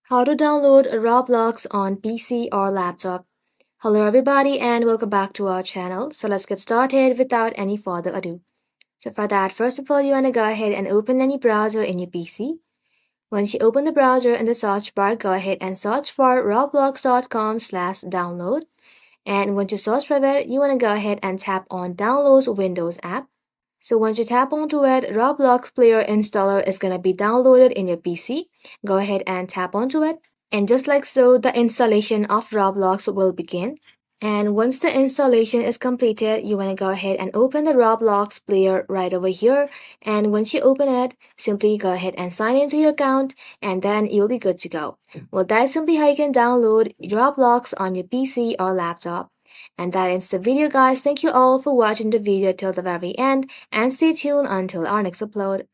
How to download Roblox on PC or laptop. Hello everybody and welcome back to our channel. So let's get started without any further ado. So for that, first of all, you want to go ahead and open any browser in your PC. Once you open the browser in the search bar, go ahead and search for roblox.com/download. And once you search for it, you want to go ahead and tap on Download Windows app. So once you tap onto it, Roblox Player Installer is going to be downloaded in your PC. Go ahead and tap onto it. And just like so, the installation of Roblox will begin. And once the installation is completed, you want to go ahead and open the Roblox player right over here. And once you open it, simply go ahead and sign into your account and then you'll be good to go. Well, that's simply how you can download Roblox on your PC or laptop. And that ends the video, guys. Thank you all for watching the video till the very end and stay tuned until our next upload.